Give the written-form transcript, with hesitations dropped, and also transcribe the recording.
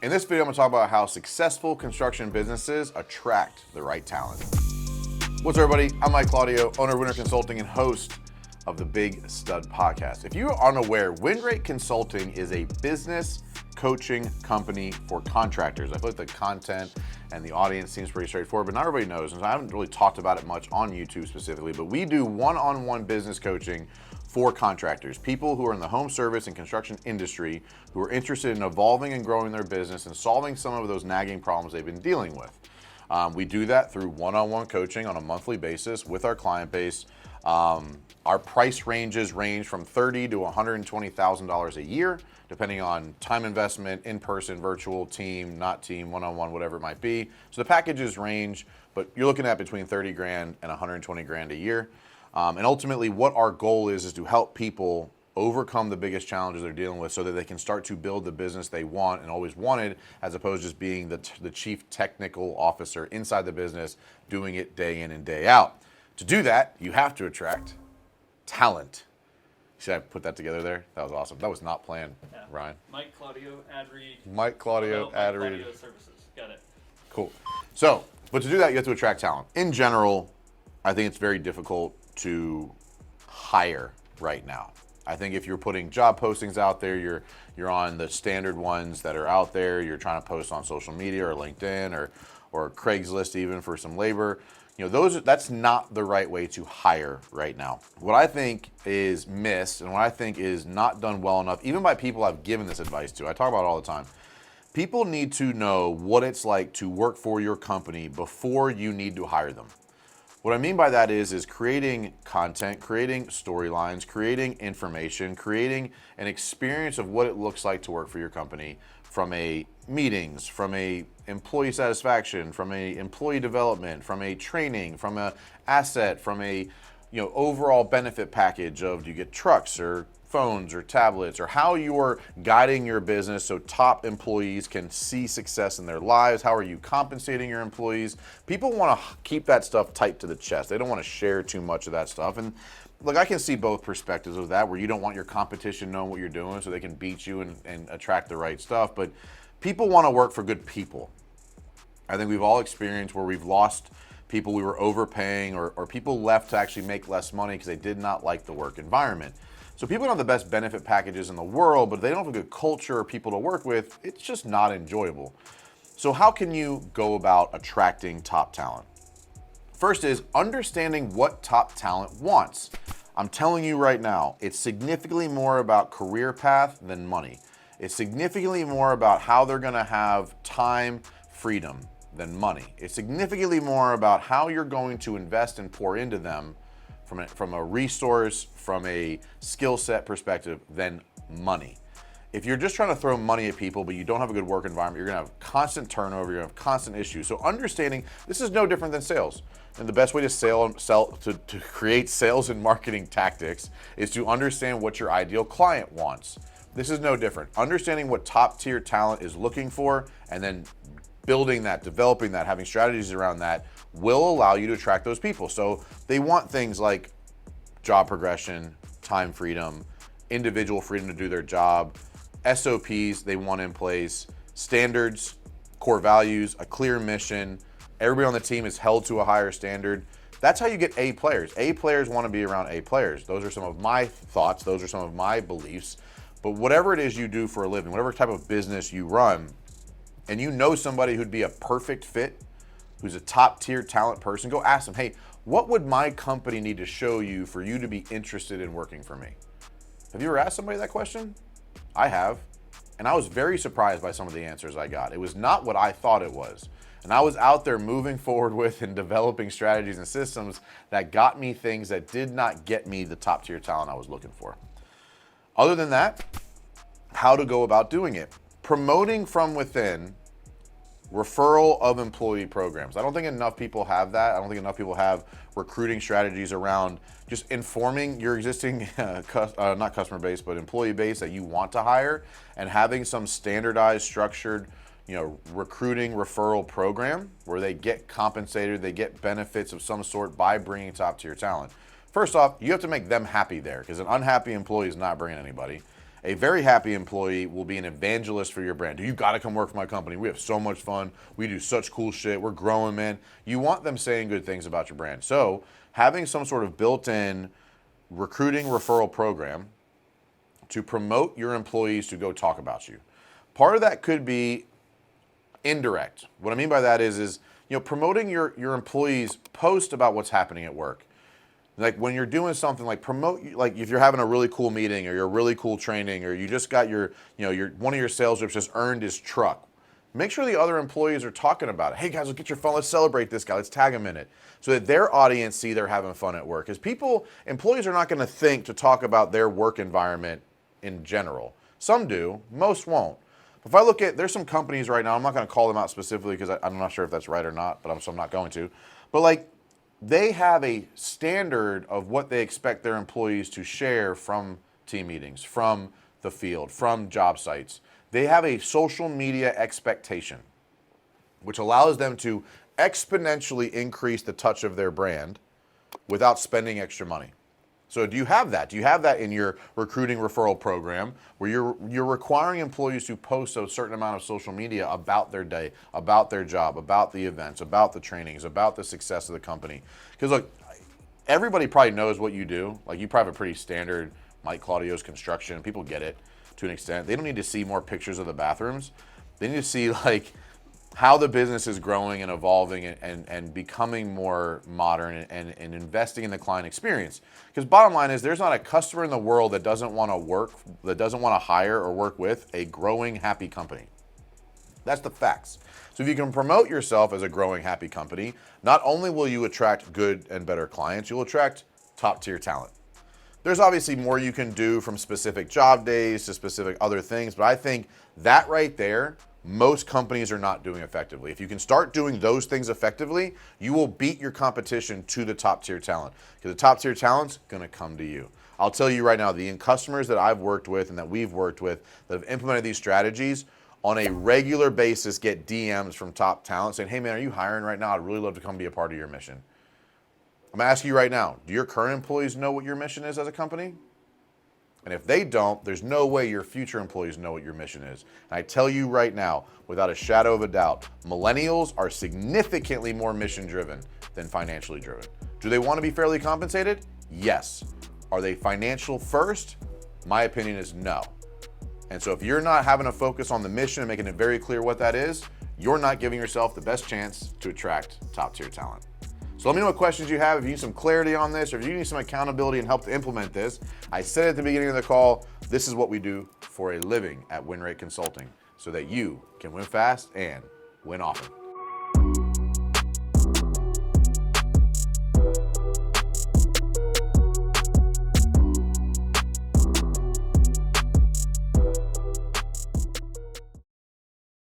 In this video, I'm gonna talk about how successful construction businesses attract the right talent. What's up, everybody? I'm Mike Claudio, owner of WinRate Consulting and host of the Big Stud Podcast. If you are unaware, WinRate Consulting is a business coaching company for contractors. I feel like the content and the audience seems pretty straightforward, but not everybody knows, and I haven't really talked about it much on YouTube specifically, but we do one-on-one business coaching for contractors, people who are in the home service and construction industry who are interested in evolving and growing their business and solving some of those nagging problems they've been dealing with. We do that through one-on-one coaching on a monthly basis with our client base. Our price ranges range from $30,000 to $120,000 a year, depending on time investment, in-person, virtual, team, not team, one-on-one, whatever it might be. So the packages range, but you're looking at between 30 grand and 120 grand a year. And ultimately what our goal is to help people overcome the biggest challenges they're dealing with so that they can start to build the business they want and always wanted, as opposed to just being the chief technical officer inside the business, doing it day in and day out. To do that, you have to attract talent. See, I put that together there? That was awesome. That was not planned, yeah. Ryan. Mike Claudio, ad read. Mike Claudio, ad read. Mike Claudio Services. Got it. Cool. So, but to do that, you have to attract talent. In general, I think it's very difficult to hire right now. I think if you're putting job postings out there, you're on the standard ones that are out there, you're trying to post on social media or LinkedIn or Craigslist even for some labor. You know, that's not the right way to hire right now. What I think is missed and what I think is not done well enough, even by people I've given this advice to, I talk about it all the time. People need to know what it's like to work for your company before you need to hire them. What I mean by that is creating content, creating storylines, creating information, creating an experience of what it looks like to work for your company, from a meetings, from a employee satisfaction, from a employee development, from a training, from a asset, from a overall benefit package of, do you get trucks or phones or tablets, or how you're guiding your business so top employees can see success in their lives. How are you compensating your employees? People want to keep that stuff tight to the chest. They don't want to share too much of that stuff. And look, I can see both perspectives of that, where you don't want your competition knowing what you're doing so they can beat you and attract the right stuff. But people want to work for good people. I think we've all experienced where we've lost people we were overpaying, or people left to actually make less money because they did not like the work environment. So people don't have the best benefit packages in the world, but if they don't have a good culture or people to work with, it's just not enjoyable. So how can you go about attracting top talent? First is understanding what top talent wants. I'm telling you right now, it's significantly more about career path than money. It's significantly more about how they're gonna have time freedom than money. It's significantly more about how you're going to invest and pour into them from a resource, from a skill set perspective, than money. If you're just trying to throw money at people, but you don't have a good work environment, you're gonna have constant turnover, you're gonna have constant issues. So understanding, this is no different than sales. And the best way to create sales and marketing tactics is to understand what your ideal client wants. This is no different. Understanding what top tier talent is looking for, and then building that, developing that, having strategies around that will allow you to attract those people. So they want things like job progression, time freedom, individual freedom to do their job, SOPs they want in place, standards, core values, a clear mission. Everybody on the team is held to a higher standard. That's how you get A players. A players want to be around A players. Those are some of my thoughts. Those are some of my beliefs. But whatever it is you do for a living, whatever type of business you run, and you know somebody who'd be a perfect fit, who's a top tier talent person, go ask them, hey, what would my company need to show you for you to be interested in working for me? Have you ever asked somebody that question? I have. And I was very surprised by some of the answers I got. It was not what I thought it was. And I was out there moving forward with and developing strategies and systems that got me things that did not get me the top tier talent I was looking for. Other than that, how to go about doing it. Promoting from within, referral of employee programs. I don't think enough people have that. I don't think enough people have recruiting strategies around just informing your existing, not customer base, but employee base that you want to hire, and having some standardized, structured, recruiting referral program where they get compensated, they get benefits of some sort by bringing top tier talent. First off, you have to make them happy there, because an unhappy employee is not bringing anybody. A very happy employee will be an evangelist for your brand. You got to come work for my company. We have so much fun. We do such cool shit. We're growing, man. You want them saying good things about your brand. So having some sort of built-in recruiting referral program to promote your employees to go talk about you. Part of that could be indirect. What I mean by that is promoting your employees post about what's happening at work. Like when you're doing something like promote, like if you're having a really cool meeting or you're really cool training or you just got your one of your sales reps just earned his truck. Make sure the other employees are talking about it. Hey guys, let's get your phone. Let's celebrate this guy. Let's tag him in it so that their audience see they're having fun at work. Because employees are not going to think to talk about their work environment in general. Some do, most won't. If I look at, there's some companies right now, I'm not going to call them out specifically because I'm not sure if that's right or not, but I'm not going to. But like, they have a standard of what they expect their employees to share from team meetings, from the field, from job sites. They have a social media expectation, which allows them to exponentially increase the touch of their brand without spending extra money. So do you have that? Do you have that in your recruiting referral program where you're requiring employees to post a certain amount of social media about their day, about their job, about the events, about the trainings, about the success of the company? Because look, everybody probably knows what you do. Like you probably have a pretty standard Mike Claudio's construction. People get it to an extent. They don't need to see more pictures of the bathrooms. They need to see like how the business is growing and evolving and becoming more modern and investing in the client experience. Because bottom line is there's not a customer in the world that doesn't want to hire or work with a growing, happy company. That's the facts. So if you can promote yourself as a growing, happy company, not only will you attract good and better clients, you'll attract top tier talent. There's obviously more you can do from specific job days to specific other things, but I think that right there, most companies are not doing effectively. If you can start doing those things effectively, you will beat your competition to the top tier talent because the top tier talent's going to come to you. I'll tell you right now, the customers that I've worked with and that we've worked with that have implemented these strategies on a regular basis get DMs from top talent saying, hey man, are you hiring right now? I'd really love to come be a part of your mission. I'm asking you right now, do your current employees know what your mission is as a company? And if they don't, there's no way your future employees know what your mission is. And I tell you right now, without a shadow of a doubt, millennials are significantly more mission driven than financially driven. Do they want to be fairly compensated? Yes. Are they financial first? My opinion is no. And so if you're not having a focus on the mission and making it very clear what that is, you're not giving yourself the best chance to attract top tier talent. So let me know what questions you have. If you need some clarity on this or if you need some accountability and help to implement this, I said at the beginning of the call, this is what we do for a living at WinRate Consulting so that you can win fast and win often.